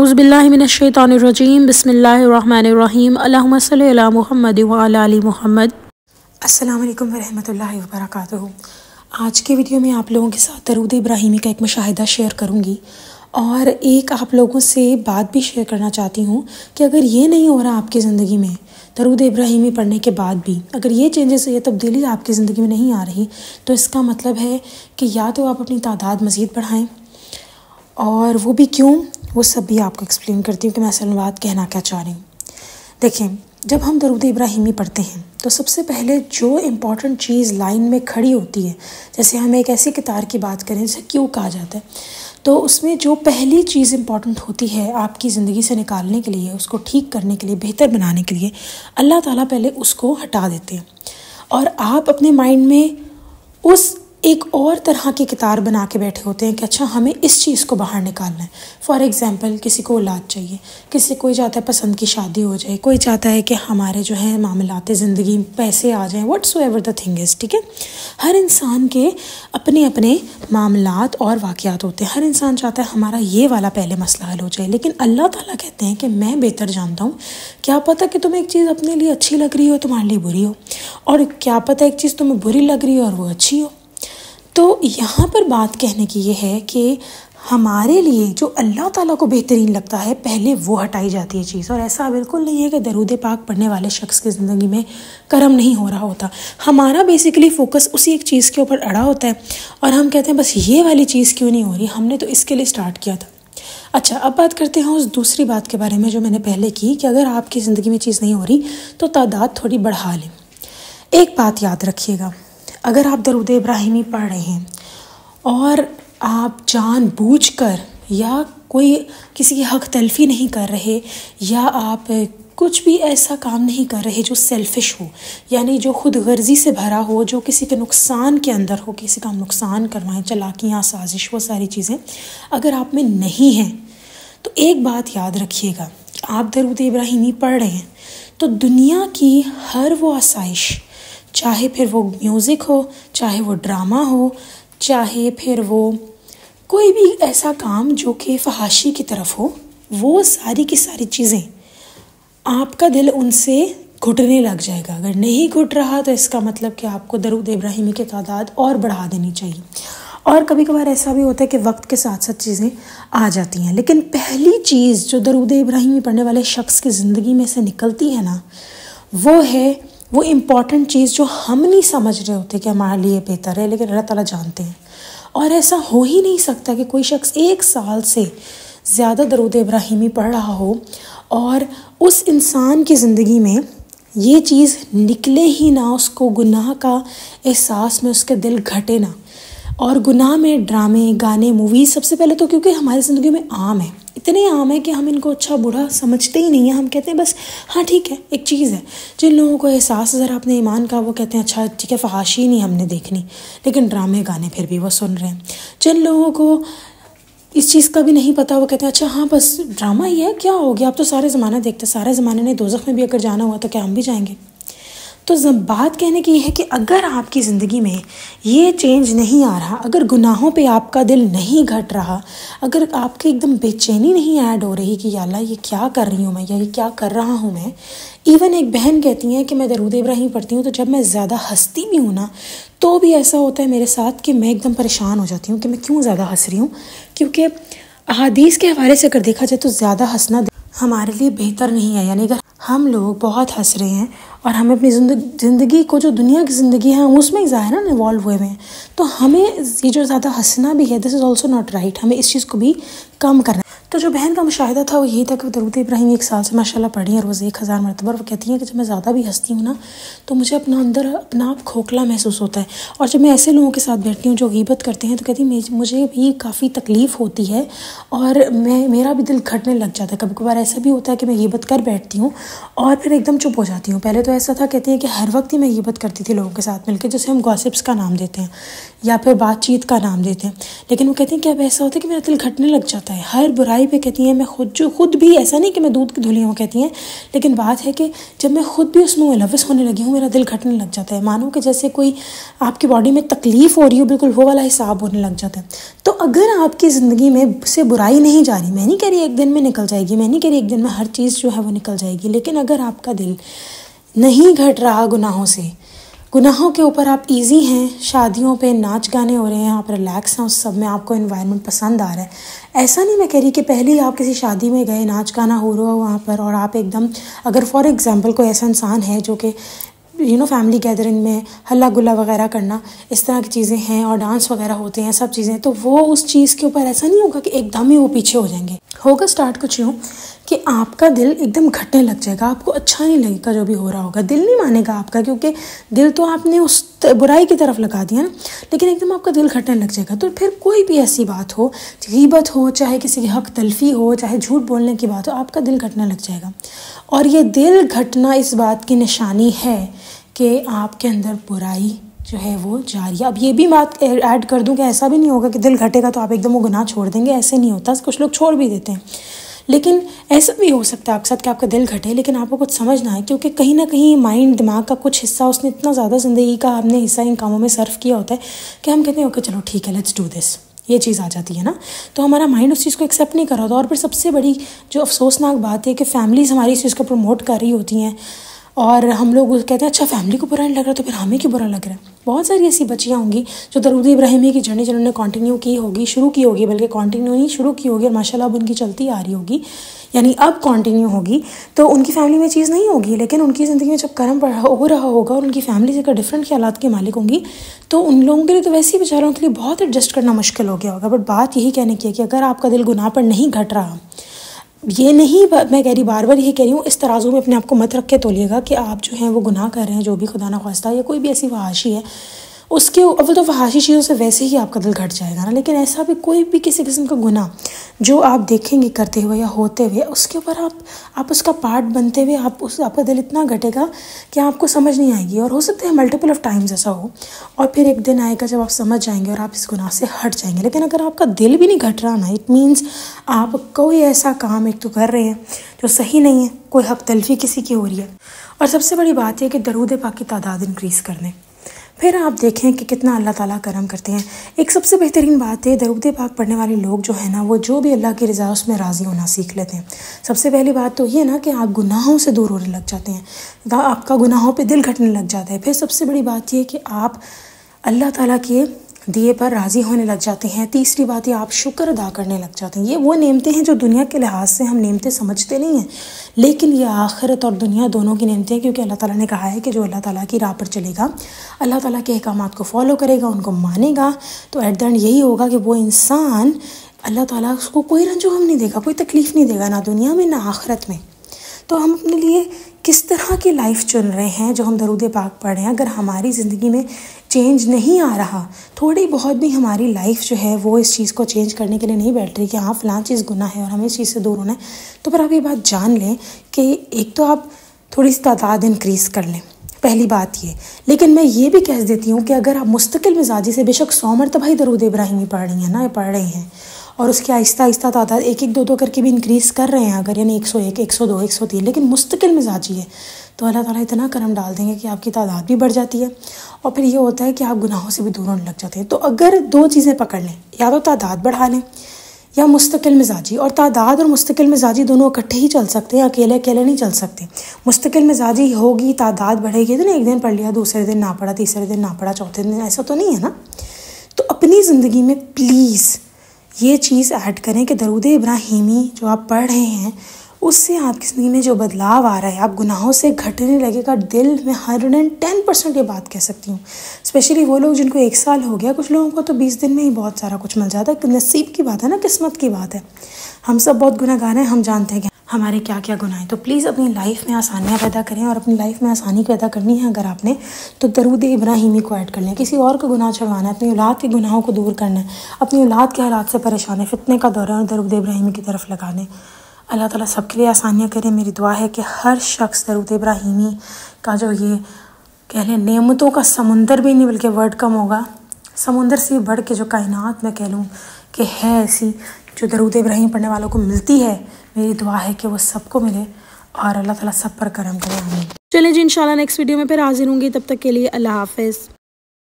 اعوذ باللہ من الشیطان الرجیم بسم اللہ الرحمن الرحیم اللہم صلی علی محمد وعلی آل محمد۔ السلام علیکم ورحمۃ اللہ وبرکاتہ۔ آج کے ویڈیو میں آپ لوگوں کے ساتھ درود ابراہیمی کا ایک مشاہدہ شیئر کروں گی اور ایک آپ لوگوں سے بات بھی شیئر کرنا چاہتی ہوں کہ اگر یہ نہیں ہو رہا آپ کی زندگی میں درود ابراہیمی پڑھنے کے بعد بھی، اگر یہ چینجز یہ تبدیلی آپ کی زندگی میں نہیں آ رہی، تو اس کا مطلب ہے کہ یا تو آپ اپنی تعداد مزید بڑھائیں، اور وہ بھی کیوں، وہ سب بھی آپ کو ایکسپلین کرتی ہوں کہ میں اصل میں بات کہنا کیا چاہ رہی ہوں۔ دیکھیں، جب ہم درود ابراہیمی پڑھتے ہیں تو سب سے پہلے جو امپورٹنٹ چیز لائن میں کھڑی ہوتی ہے، جیسے ہم ایک ایسی قطار کی بات کریں جسے کیوں کہا جاتا ہے، تو اس میں جو پہلی چیز امپورٹنٹ ہوتی ہے آپ کی زندگی سے نکالنے کے لیے، اس کو ٹھیک کرنے کے لیے، بہتر بنانے کے لیے، اللہ تعالیٰ پہلے اس کو ہٹا دیتے ہیں، اور آپ اپنے مائنڈ میں اس ایک اور طرح کی قطار بنا کے بیٹھے ہوتے ہیں کہ اچھا ہمیں اس چیز کو باہر نکالنا ہے۔ فار ایگزامپل، کسی کو اولاد چاہیے، کوئی چاہتا ہے پسند کی شادی ہو جائے، کوئی چاہتا ہے کہ ہمارے جو ہیں معاملات زندگی پیسے آ جائیں، what's ever the thing is, ٹھیک ہے۔ ہر انسان کے اپنے اپنے معاملات اور واقعات ہوتے ہیں، ہر انسان چاہتا ہے ہمارا یہ والا پہلے مسئلہ حل ہو جائے، لیکن اللہ تعالیٰ کہتے ہیں کہ میں بہتر جانتا ہوں، کیا پتہ کہ تمہیں ایک چیز اپنے لیے اچھی لگ رہی ہو تمہارے لیے بری ہو، اور کیا پتہ ایک چیز تمہیں بری لگ رہی ہو اور وہ اچھی ہو۔ تو یہاں پر بات کہنے کی یہ ہے کہ ہمارے لیے جو اللہ تعالیٰ کو بہترین لگتا ہے پہلے وہ ہٹائی جاتی ہے چیز، اور ایسا بالکل نہیں ہے کہ درود پاک پڑھنے والے شخص کی زندگی میں کرم نہیں ہو رہا ہوتا۔ ہمارا بیسیکلی فوکس اسی ایک چیز کے اوپر اڑا ہوتا ہے، اور ہم کہتے ہیں بس یہ والی چیز کیوں نہیں ہو رہی، ہم نے تو اس کے لیے سٹارٹ کیا تھا۔ اچھا، اب بات کرتے ہیں اس دوسری بات کے بارے میں جو میں نے پہلے کی، کہ اگر آپ کی زندگی میں چیز نہیں ہو رہی تو تعداد تھوڑی بڑھا لیں۔ ایک بات یاد رکھیے گا، اگر آپ درود ابراہیمی پڑھ رہے ہیں اور آپ جان بوجھ کر یا کوئی کسی کی حق تلفی نہیں کر رہے، یا آپ کچھ بھی ایسا کام نہیں کر رہے جو سیلفش ہو، یعنی جو خود غرضی سے بھرا ہو، جو کسی کے نقصان کے اندر ہو، کسی کا نقصان کروائیں، چلاکیاں، سازش، وہ ساری چیزیں اگر آپ میں نہیں ہیں، تو ایک بات یاد رکھیے گا، آپ درود ابراہیمی پڑھ رہے ہیں تو دنیا کی ہر وہ آسائش، چاہے پھر وہ میوزک ہو، چاہے وہ ڈرامہ ہو، چاہے پھر وہ کوئی بھی ایسا کام جو کہ فحاشی کی طرف ہو، وہ ساری کی ساری چیزیں آپ کا دل ان سے گھٹنے لگ جائے گا۔ اگر نہیں گھٹ رہا تو اس کا مطلب کہ آپ کو درود ابراہیمی کی تعداد اور بڑھا دینی چاہیے۔ اور کبھی کبھار ایسا بھی ہوتا ہے کہ وقت کے ساتھ ساتھ چیزیں آ جاتی ہیں، لیکن پہلی چیز جو درود ابراہیمی پڑھنے والے شخص کی زندگی میں سے نکلتی ہے نا، وہ ہے وہ امپورٹنٹ چیز جو ہم نہیں سمجھ رہے ہوتے کہ ہمارے لیے بہتر ہے، لیکن اللہ تعالیٰ جانتے ہیں۔ اور ایسا ہو ہی نہیں سکتا کہ کوئی شخص 1 سال سے زیادہ درود ابراہیمی پڑھ رہا ہو اور اس انسان کی زندگی میں یہ چیز نکلے ہی نہ، اس کو گناہ کا احساس میں اس کے دل گھٹے نہ۔ اور گناہ میں ڈرامے، گانے، موویز سب سے پہلے تو کیونکہ ہماری زندگی میں عام ہے، اتنے عام ہے کہ ہم ان کو اچھا برا سمجھتے ہی نہیں ہیں، ہم کہتے ہیں بس ہاں ٹھیک ہے، ایک چیز ہے۔ جن لوگوں کو احساس ذرا اپنے ایمان کا، وہ کہتے ہیں اچھا ٹھیک ہے، فحاشی نہیں ہم نے دیکھنی، لیکن ڈرامے گانے پھر بھی وہ سن رہے ہیں۔ جن لوگوں کو اس چیز کا بھی نہیں پتہ، وہ کہتے ہیں اچھا ہاں بس ڈرامہ ہی ہے، کیا ہو گیا، اب تو سارے زمانہ دیکھتے، سارے زمانے نے دوزخ میں بھی اگر جانا ہوا تو کیا ہم بھی جائیں گے۔ تو بات کہنے کی یہ ہے کہ اگر آپ کی زندگی میں یہ چینج نہیں آ رہا، اگر گناہوں پہ آپ کا دل نہیں گھٹ رہا، اگر آپ کی ایک دم بے چینی نہیں ایڈ ہو رہی کہ یا اللہ یہ کیا کر رہی ہوں میں، یا یہ کیا کر رہا ہوں میں۔ ایون ایک بہن کہتی ہیں کہ میں درود ابراہیم پڑھتی ہوں تو جب میں زیادہ ہنستی بھی ہوں نا، تو بھی ایسا ہوتا ہے میرے ساتھ کہ میں ایک دم پریشان ہو جاتی ہوں کہ میں کیوں زیادہ ہنس رہی ہوں، کیونکہ احادیث کے حوالے سے اگر دیکھا جائے تو زیادہ ہنسنا ہمارے لیے بہتر نہیں ہے۔ یعنی اگر ہم لوگ بہت ہنس رہے ہیں اور ہمیں اپنی زندگی کو، جو دنیا کی زندگی ہے، ہم اس میں ظاہر انوالو ہوئے ہوئے ہیں، تو ہمیں یہ جو زیادہ ہنسنا بھی ہے، دس از آلسو ناٹ رائٹ، ہمیں اس چیز کو بھی کم کرنا ہے۔ تو جو بہن کا مشاہدہ تھا وہ یہی تھا کہ وہ درود ابراہیم 1 سال سے ماشاءاللہ پڑھی ہے، روز 1000 مرتبہ۔ وہ کہتی ہیں کہ جب میں زیادہ بھی ہنستی ہوں نا تو مجھے اپنا آپ کھوکھلا محسوس ہوتا ہے، اور جب میں ایسے لوگوں کے ساتھ بیٹھتی ہوں جو غیبت کرتے ہیں تو کہتی ہیں مجھے بھی کافی تکلیف ہوتی ہے، اور میرا بھی دل گھٹنے لگ جاتا ہے۔ کبھی کبھار ایسا بھی ہوتا ہے کہ میں غیبت کر بیٹھتی ہوں اور پھر ایک دم چپ ہو جاتی ہوں۔ پہلے تو ایسا تھا، کہتی ہیں کہ ہر وقت ہی میں غیبت کرتی تھی لوگوں کے ساتھ مل کے، جسے ہم گاسپس کا نام دیتے ہیں یا پھر بات چیت کا نام دیتے ہیں، لیکن وہ کہتی ہیں کہ اب ایسا ہوتا ہے کہ میرا دل گھٹنے لگ جاتا ہے، ہر برائی برائی پہ کہتی ہیں. میں خود بھی ایسا نہیں کہ میں دودھ کی دھلی ہوں کہتی ہیں، لیکن بات ہے کہ جب میں خود بھی اس میں ملوث ہونے لگی ہوں میرا دل گھٹنے لگ جاتا ہے. مانو کہ جیسے کوئی آپ کی باڈی میں تکلیف ہو رہی ہو، بالکل وہ والا حساب ہونے لگ جاتا ہے. تو اگر آپ کی زندگی میں سے برائی نہیں جا رہی، میں نہیں کہہ رہی ایک دن میں نکل جائے گی، میں نہیں کہہ رہی ایک دن میں ہر چیز جو ہے وہ نکل جائے گی، لیکن اگر آپ کا دل نہیں گھٹ رہا گناہوں سے، گناہوں کے اوپر آپ ایزی ہیں، شادیوں پہ ناچ گانے ہو رہے ہیں، آپ ریلیکس ہیں اس سب میں، آپ کو انوائرمنٹ پسند آ رہا ہے. ایسا نہیں میں کہہ رہی کہ پہلے ہی آپ کسی شادی میں گئے، ناچ گانا ہو رہا ہو وہاں پر، اور آپ ایک دم، اگر فار ایگزامپل کوئی ایسا انسان ہے جو کہ فیملی گیدرنگ میں ہلا گلا وغیرہ کرنا، اس طرح کی چیزیں ہیں اور ڈانس وغیرہ ہوتے ہیں سب چیزیں، تو وہ اس چیز کے اوپر ایسا نہیں ہوگا کہ ایک دم ہی وہ پیچھے ہو جائیں گے. ہوگا اسٹارٹ کچھ یوں کہ آپ کا دل ایک دم گھٹنے لگ جائے گا، آپ کو اچھا نہیں لگے گا جو بھی ہو رہا ہوگا، دل نہیں مانے گا آپ کا، کیونکہ دل تو آپ نے اس برائی کی طرف لگا دیا نا، لیکن ایک دم آپ کا دل گھٹنے لگ جائے گا. تو پھر کوئی بھی ایسی بات ہو، غیبت ہو، چاہے کسی کی حق تلفی ہو، چاہے جھوٹ بولنے کی بات ہو، آپ کا دل گھٹنے لگ جائے گا. اور یہ دل گھٹنا اس بات کی نشانی ہے کہ آپ کے اندر برائی جو ہے وہ جاری ہے. اب یہ بھی بات ایڈ کر دوں کہ ایسا بھی نہیں ہوگا کہ دل گھٹے گا تو آپ ایک دم وہ گناہ چھوڑ دیں گے، ایسے نہیں ہوتا، کچھ لوگ چھوڑ بھی دیتے ہیں. لیکن ایسا بھی ہو سکتا ہے آپ کے ساتھ کہ آپ کا دل گھٹے، لیکن آپ کو کچھ سمجھنا ہے، کیونکہ کہیں نہ کہیں مائنڈ، دماغ کا کچھ حصہ اس نے اتنا زیادہ زندگی کا ہم نے حصہ ان کاموں میں صرف کیا ہوتا ہے کہ ہم کہتے ہیں اوکے چلو ٹھیک ہے لیٹس ڈو دس، یہ چیز آ جاتی ہے نا، تو ہمارا مائنڈ اس چیز کو ایکسیپٹ نہیں کر رہا ہوتا. اور پھر سب سے بڑی جو افسوسناک بات ہے کہ فیملیز ہماری اس چیز کو پروموٹ کر رہی ہوتی ہیں، اور ہم لوگ کہتے ہیں اچھا فیملی کو برا نہیں لگ رہا تو پھر ہمیں کیوں برا لگ رہا ہے. بہت ساری ایسی بچیاں ہوں گی جو درود ابراہیمی کی جرنی جنہوں نے کنٹینیو کی ہوگی، شروع کی ہوگی، بلکہ کنٹینیو نہیں شروع کی ہوگی، اور ماشاءاللہ اب ان کی چلتی آ رہی ہوگی، یعنی اب کنٹینیو ہوگی، تو ان کی فیملی میں چیز نہیں ہوگی، لیکن ان کی زندگی میں جب کرم ہو رہا ہوگا اور ان کی فیملی سے اگر ڈفرینٹ خیالات کے مالک ہوں گی تو ان لوگوں کے لیے تو ویسے ہی بیچاروں کے لیے بہت ایڈجسٹ کرنا مشکل ہو گیا ہوگا. بٹ بات یہی کہنے کی ہے کہ اگر آپ کا دل گناہ پر نہیں گھٹ رہا، یہ نہیں میں کہہ رہی، بار بار یہی کہہ رہی ہوں، اس ترازو میں اپنے آپ کو مت رکھ کے تولیے گا کہ آپ جو ہیں وہ گناہ کر رہے ہیں، جو بھی خدا نخواستہ یا کوئی بھی ایسی فحاشی ہے، اس کے اول تو فحاشی چیزوں سے ویسے ہی آپ کا دل گھٹ جائے گا نا. لیکن ایسا بھی کوئی بھی کسی قسم کا گناہ جو آپ دیکھیں گے کرتے ہوئے یا ہوتے ہوئے، اس کے اوپر آپ اس کا پارٹ بنتے ہوئے آپ کا دل اتنا گھٹے گا کہ آپ کو سمجھ نہیں آئے گی. اور ہو سکتا ہے ملٹیپل آف ٹائمز ایسا ہو، اور پھر ایک دن آئے گا جب آپ سمجھ جائیں گے اور آپ اس گناہ سے ہٹ جائیں گے. لیکن اگر آپ کا دل بھی نہیں گھٹ رہا نا، اٹ مینس آپ کوئی ایسا کام ایک تو کر رہے ہیں جو صحیح نہیں ہے، کوئی حق تلفی کسی کی ہو رہی ہے. اور سب سے بڑی بات یہ کہ درود پاک کی تعداد انکریز کر دیں، پھر آپ دیکھیں کہ کتنا اللہ تعالیٰ کرم کرتے ہیں. ایک سب سے بہترین بات ہے، درود پاک پڑھنے والے لوگ جو ہیں نا، وہ جو بھی اللہ کی رضا اس میں راضی ہونا سیکھ لیتے ہیں. سب سے پہلی بات تو یہ نا کہ آپ گناہوں سے دور ہونے لگ جاتے ہیں، آپ کا گناہوں پہ دل گھٹنے لگ جاتا ہے. پھر سب سے بڑی بات یہ کہ آپ اللہ تعالیٰ کے دیے پر راضی ہونے لگ جاتے ہیں. تیسری بات یہ آپ شکر ادا کرنے لگ جاتے ہیں. یہ وہ نعمتیں ہیں جو دنیا کے لحاظ سے ہم نعمتیں سمجھتے نہیں ہیں، لیکن یہ آخرت اور دنیا دونوں کی نعمتیں ہیں، کیونکہ اللہ تعالیٰ نے کہا ہے کہ جو اللہ تعالیٰ کی راہ پر چلے گا، اللہ تعالیٰ کے احکامات کو فالو کرے گا، ان کو مانے گا، تو ایٹ دا اینڈ یہی ہوگا کہ وہ انسان اللہ تعالیٰ اس کو کوئی رنج و غم نہیں دے گا، کوئی تکلیف نہیں دے گا، نہ دنیا میں نہ آخرت میں. تو ہم اپنے لیے کس طرح کی لائف چن رہے ہیں جو ہم درود پاک پڑھ رہے ہیں؟ اگر ہماری زندگی میں چینج نہیں آ رہا، تھوڑی بہت بھی ہماری لائف جو ہے وہ اس چیز کو چینج کرنے کے لیے نہیں بیٹھ رہی کہ ہاں فلاں چیز گناہ ہے اور ہمیں اس چیز سے دور ہونا ہے، تو پھر آپ یہ بات جان لیں کہ ایک تو آپ تھوڑی سی تعداد انکریز کر لیں، پہلی بات یہ. لیکن میں یہ بھی کہہ دیتی ہوں کہ اگر آپ مستقل مزاجی سے بے شک 100 مرتبہ ہی درود ابراہیمی پڑھ رہی ہیں نا، پڑھ رہے ہیں، اور اس کی آہستہ آہستہ تعداد 1-2 کر کے بھی انکریز کر رہے ہیں، اگر یعنی 101 102 103، لیکن مستقل مزاجی ہے، تو اللہ تعالیٰ اتنا کرم ڈال دیں گے کہ آپ کی تعداد بھی بڑھ جاتی ہے. اور پھر یہ ہوتا ہے کہ آپ گناہوں سے بھی دور ہونے لگ جاتے ہیں. تو اگر 2 چیزیں پکڑ لیں، یا تو تعداد بڑھا لیں یا مستقل مزاجی. اور تعداد اور مستقل مزاجی دونوں اکٹھے ہی چل سکتے ہیں، اکیلے نہیں چل سکتے. مستقل مزاجی ہوگی، تعداد بڑھے گی تو نہیں ایک دن پڑھ لیا، دوسرے دن نہ پڑھا، تیسرے دن نہ پڑھا، چوتھے دن، ایسا تو نہیں ہے نا. تو اپنی زندگی میں پلیز یہ چیز ایڈ کریں کہ درود ابراہیمی جو آپ پڑھ رہے ہیں اس سے آپ کی زندگی میں جو بدلاؤ آ رہا ہے، آپ گناہوں سے گھٹنے لگے گا. دل میں 110% یہ بات کہہ سکتی ہوں، اسپیشلی وہ لوگ جن کو 1 سال ہو گیا. کچھ لوگوں کو تو 20 دن میں ہی بہت سارا کچھ مل جاتا ہے. نصیب کی بات ہے نا، قسمت کی بات ہے. ہم سب بہت گناہ گار ہیں، ہم جانتے ہیں کہ ہمارے کیا کیا گناہ ہیں. تو پلیز اپنی لائف میں آسانیاں پیدا کریں، اور اپنی لائف میں آسانی پیدا کرنی ہے اگر آپ نے تو درود ابراہیمی کو ایڈ کر لیں. کسی اور کا گناہ چھڑوانا ہے، اپنی اولاد کے گناہوں کو دور کرنا ہے، اپنی اولاد کے حالات سے پریشان ہے، فتنے کا دور ہے، اور درود ابراہیمی کی طرف لگا دیں. اللہ تعالیٰ سب کے لیے آسانیاں کرے. میری دعا ہے کہ ہر شخص درود ابراہیمی کا جو یہ کہہ لیں نعمتوں کا سمندر بھی نہیں بلکہ ورڈ کم ہوگا، سمندر سے بڑھ کے جو کائنات میں کہہ لوں کہ ہے ایسی جو درود ابراہیم پڑھنے والوں کو ملتی ہے. میری دعا ہے کہ وہ سب کو ملے اور اللہ تعالیٰ سب پر کرم کرے. آمین. چلیں جی انشاءاللہ نیکسٹ ویڈیو میں پھر حاضر ہوں گی. تب تک کے لیے اللہ حافظ.